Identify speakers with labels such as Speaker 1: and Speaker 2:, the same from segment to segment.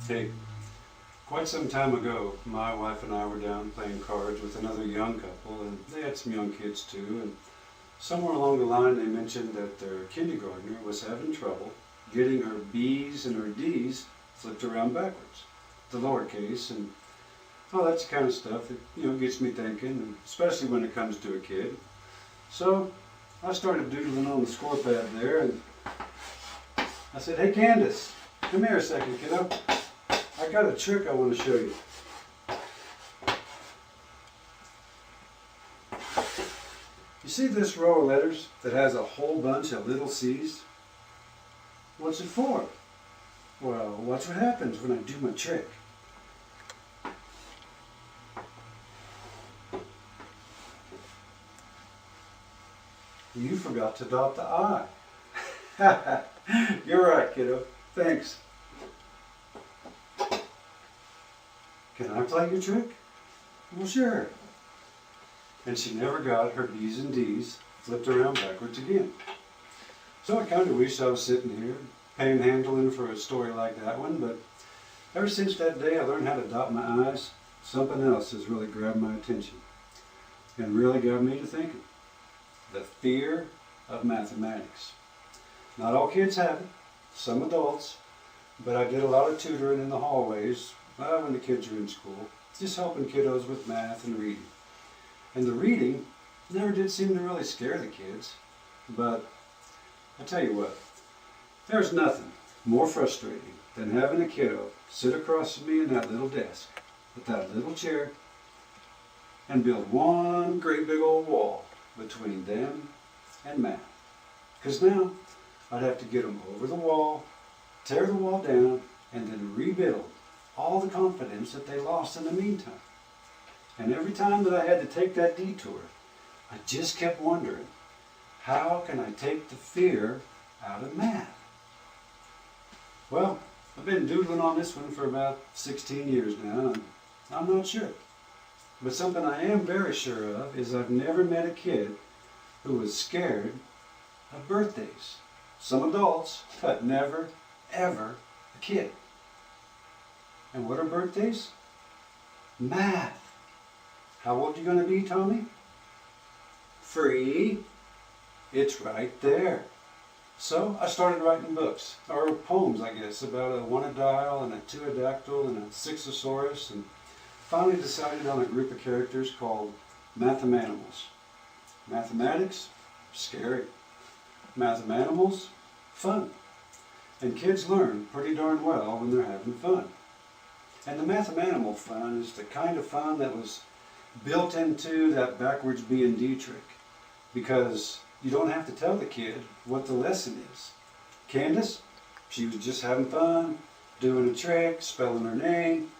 Speaker 1: Hey, quite some time ago, my wife and I were down playing cards with another young couple, and they had some young kids too, and somewhere along the line they mentioned that their kindergartner was having trouble getting her B's and her D's flipped around backwards, the lowercase, and all that's the kind of stuff that, gets me thinking, and especially when it comes to a kid. So I started doodling on the score pad there, and I said, "Hey Candace, come here a second, kiddo. I got a trick I want to show you." You see this row of letters that has a whole bunch of little C's? What's it for? Well, watch what happens when I do my trick. You forgot to dot the I. You're right, kiddo. Thanks. Can I play your trick? Well, sure. And she never got her B's and D's flipped around backwards again. So I kind of wish I was sitting here panhandling for a story like that one, but ever since that day I learned how to dot my I's, something else has really grabbed my attention and really got me to thinking. The fear of mathematics. Not all kids have it, some adults, but I did a lot of tutoring in the hallways when the kids are in school, just helping kiddos with math and reading. And the reading never did seem to really scare the kids, but I tell you what, there's nothing more frustrating than having a kiddo sit across from me in that little desk with that little chair and build one great big old wall between them and math. Because now I'd have to get them over the wall, tear the wall down, and then rebuild all the confidence that they lost in the meantime. And every time that I had to take that detour, I just kept wondering, how can I take the fear out of math? Well, I've been doodling on this one for about 16 years now, and I'm not sure. But something I am very sure of is I've never met a kid who was scared of birthdays. Some adults, but never, ever a kid. And what are birthdays? Math. How old are you going to be, Tommy? 3. It's right there. So I started writing books, or poems I guess, about a one-a-dial and a two-a-dactyl and a sixosaurus, and finally decided on a group of characters called Mathamanimals. Mathematics? Scary. Mathamanimals? Fun. And kids learn pretty darn well when they're having fun. And the Mathamanimal fun is the kind of fun that was built into that backwards B and D trick, because you don't have to tell the kid what the lesson is. Candace, she was just having fun, doing a trick, spelling her name,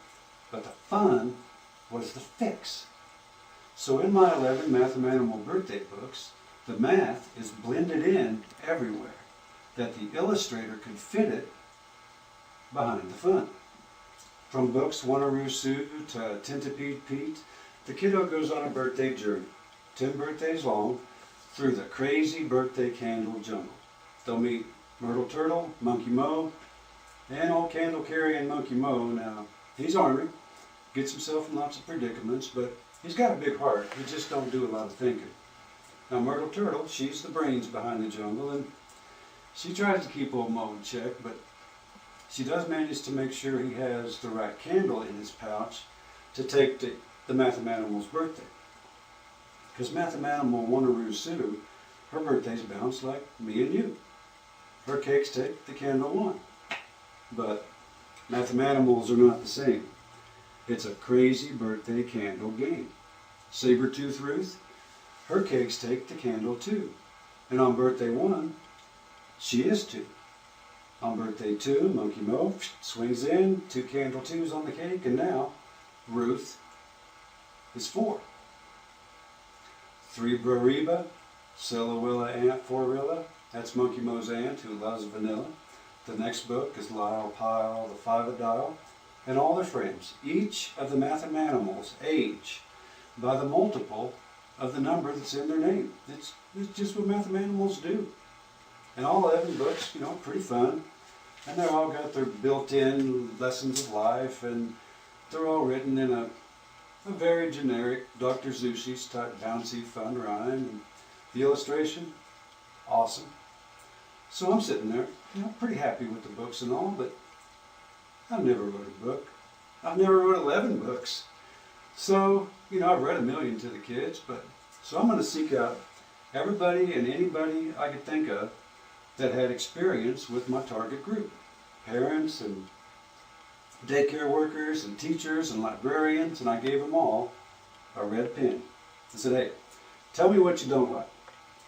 Speaker 1: but the fun was the fix. So in my 11 Mathamanimal birthday books, the math is blended in everywhere, that the illustrator could fit it behind the fun. From books Wanneroo Sue to Tintipede Pete, the kiddo goes on a birthday journey, 10 birthdays long, through the crazy birthday candle jungle. They'll meet Myrtle Turtle, Monkey Mo, and old candle carrying Monkey Mo. Now, he's ornery, gets himself in lots of predicaments, but he's got a big heart. He just don't do a lot of thinking. Now, Myrtle Turtle, she's the brains behind the jungle, and she tries to keep old Mo in check, but she does manage to make sure he has the right candle in his pouch to take to the Mathamanimal's birthday. Because Mathamanimal Wanneroo Sue, her birthday's bounced like me and you. Her cakes take the candle one. But Mathamanimals are not the same. It's a crazy birthday candle game. Saber-Tooth Ruth, her cakes take the candle 2. And on birthday 1, she is 2. On birthday 2, Monkey Mo swings in, 2 candle 2s on the cake, and now Ruth is 4. 3 Brariba, Cillawilla Aunt Forilla, that's Monkey Mo's aunt who loves vanilla. The next book is Lyle Pyle, the Five-a-Dial, and all their friends. Each of the Mathamanimals age by the multiple of the number that's in their name. It's just what Mathamanimals do. And all 11 books, pretty fun. And they're all got their built-in lessons of life, and they're all written in a very generic Dr. Seuss's type bouncy fun rhyme. And the illustration, awesome. So I'm sitting there, pretty happy with the books and all, but I never wrote a book. I've never wrote 11 books. So, I've read 1,000,000 to the kids, so I'm going to seek out everybody and anybody I could think of that had experience with my target group. Parents and daycare workers and teachers and librarians, and I gave them all a red pen. I said, hey, tell me what you don't like.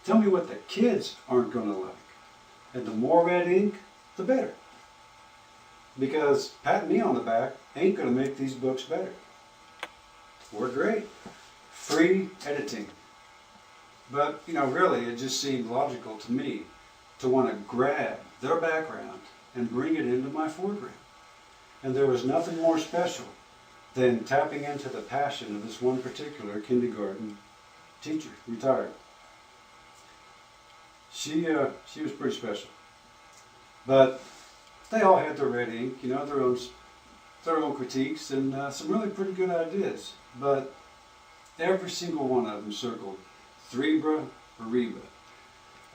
Speaker 1: Tell me what the kids aren't going to like. And the more red ink, the better. Because patting me on the back ain't going to make these books better. We're great. Free editing. But, really, it just seemed logical to me to want to grab their background and bring it into my foreground. And there was nothing more special than tapping into the passion of this one particular kindergarten teacher, retired. She was pretty special. But they all had their red ink, their own critiques and some really pretty good ideas. But every single one of them circled Threebra or Reba.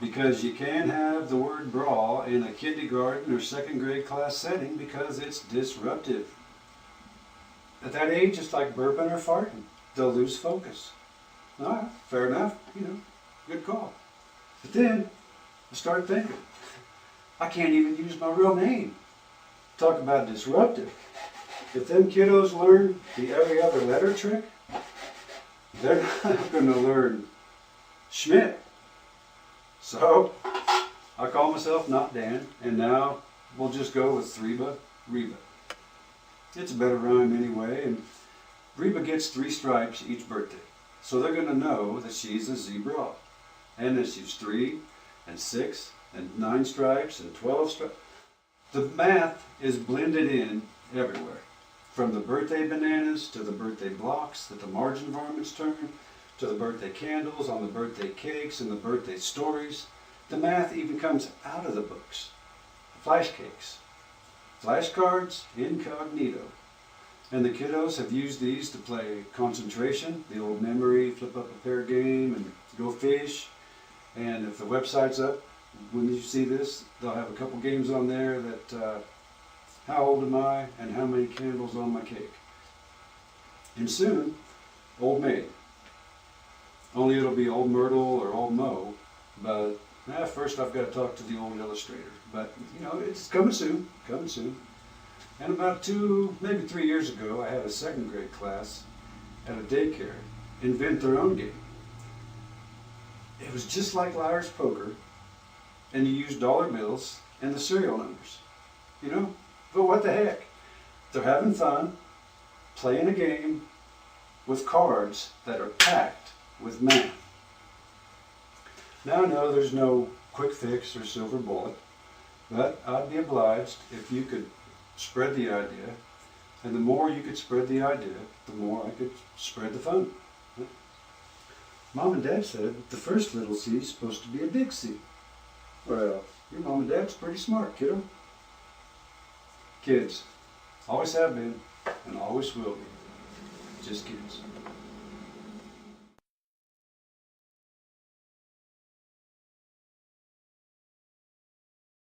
Speaker 1: Because you can't have the word brawl in a kindergarten or second grade class setting because it's disruptive. At that age, it's like burping or farting. They'll lose focus. All right, fair enough, good call. But then I started thinking, I can't even use my real name. Talk about disruptive. If them kiddos learn the every other letter trick, they're not going to learn Schmidt. So I call myself Not Dan, and now we'll just go with Threeba, Reba. It's a better rhyme anyway, and Reba gets 3 stripes each birthday. So they're going to know that she's a zebra, and that she's 3 and 6 and 9 stripes and 12 stripes. The math is blended in everywhere, from the birthday bananas to the birthday blocks that the margin varmints turn, to the birthday candles on the birthday cakes and the birthday stories. The math even comes out of the books. Flash cakes, flashcards, incognito. And the kiddos have used these to play concentration, the old memory, flip up a pair game, and go fish. And if the website's up, when you see this, they'll have a couple games on there that how old am I and how many candles on my cake. And soon, Old Maid. Only it'll be Old Myrtle or Old Mo, but first I've got to talk to the old illustrator. But, it's coming soon, coming soon. And about 2, maybe 3 years ago, I had a second grade class at a daycare invent their own game. It was just like Liar's Poker, and you use dollar bills and the serial numbers. But what the heck? They're having fun, playing a game with cards that are packed with math. Now I know there's no quick fix or silver bullet, but I'd be obliged if you could spread the idea, and the more you could spread the idea, the more I could spread the fun. Mom and Dad said the first little C is supposed to be a big C. Well, your mom and dad's pretty smart, kiddo. Kids always have been and always will be. Just kids.